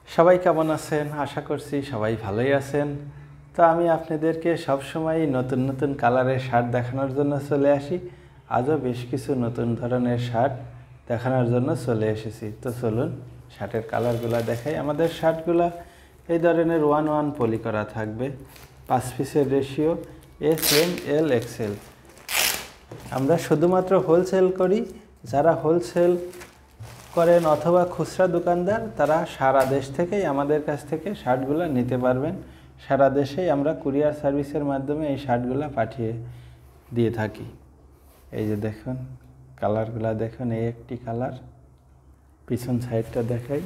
সবাই কেমন আছেন? আশা করছি সবাই ভালোই আছেন। তো আমি আপনাদেরকে সবসময় নতুন নতুন কালারের শার্ট দেখানোর জন্য চলে আসি। আজও বেশ কিছু নতুন ধরনের শার্ট দেখানোর জন্য চলে এসেছি। তো চলুন শার্টের কালারগুলো দেখাই। আমাদের শার্টগুলো এই ধরনের 1-1 পলি করা থাকবে, 5 পিসের রেশিও, এস, এম, এল, এক্সেল। আমরা শুধুমাত্র হোলসেল করি। যারা হোলসেল করেন অথবা খুচরা দোকানদার, তারা সারা দেশ থেকেই আমাদের কাছ থেকে শার্টগুলো নিতে পারবেন। সারা দেশেই আমরা কুরিয়ার সার্ভিসের মাধ্যমে এই শার্টগুলো পাঠিয়ে দিয়ে থাকি। এই যে দেখুন কালারগুলো দেখুন, এই একটি কালার, পিছন সাইডটা দেখাই,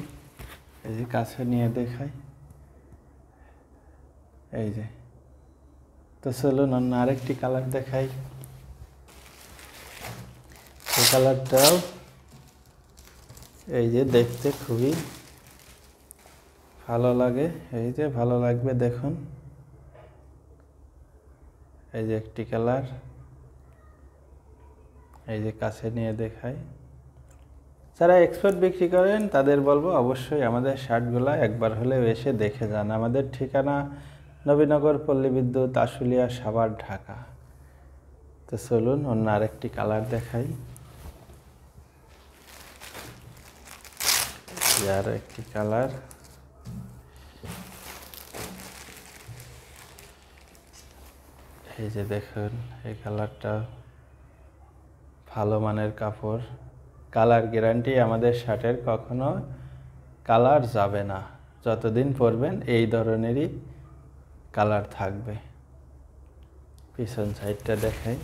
এই যে কাছে নিয়ে দেখাই, এই যে। তো চলুন অন্য আরেকটি কালার দেখাই। এই কালারটাও এই যে দেখতে খুবই ভালো লাগে, এই যে ভালো লাগবে দেখুন, এই যে একটি কালার, এই যে কাছে নিয়ে দেখাই। যারা এক্সপোর্ট বিক্রি করেন তাদের বলবো অবশ্যই আমাদের শার্টগুলো একবার হলেও এসে দেখে যান। আমাদের ঠিকানা নবীনগর, পল্লী বিদ্যুৎ, আশুলিয়া, সাভার, ঢাকা। তো চলুন অন্য আরেকটি কালার দেখাই। আর একটি কালার, এই যে দেখুন এই কালারটা ভালো মানের কাপড়, কালার গ্যারান্টি। আমাদের শার্টের কখনো কালার যাবে না, যতদিন পরবেন এই ধরনেরই কালার থাকবে। পিছন সাইডটা দেখাই,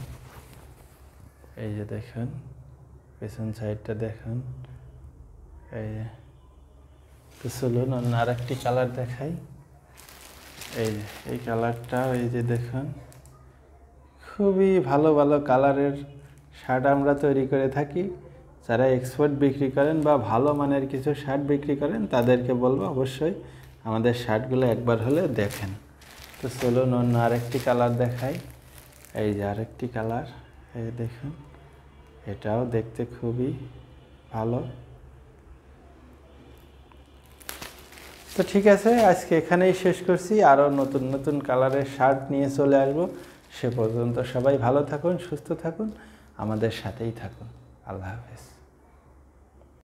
এই যে দেখুন পিছন সাইডটা দেখুন, এই যে। তো চলুন অন্য আরেকটি কালার দেখাই। এই যে এই কালারটা, এই যে দেখুন খুবই ভালো ভালো কালারের শার্ট আমরা তৈরি করে থাকি। যারা এক্সপোর্ট বিক্রি করেন বা ভালো মানের কিছু শার্ট বিক্রি করেন তাদেরকে বলবো অবশ্যই আমাদের শার্টগুলো একবার হলে দেখেন। তো চলুন অন্য আরেকটি কালার দেখাই। এই যে আরেকটি কালার, এই দেখুন, এটাও দেখতে খুবই ভালো। তো ঠিক আছে, আজকে এখানেই শেষ করছি। আরও নতুন নতুন কালারের শার্ট নিয়ে চলে আসবো। সে পর্যন্ত সবাই ভালো থাকুন, সুস্থ থাকুন, আমাদের সাথেই থাকুন। আল্লাহ হাফেজ।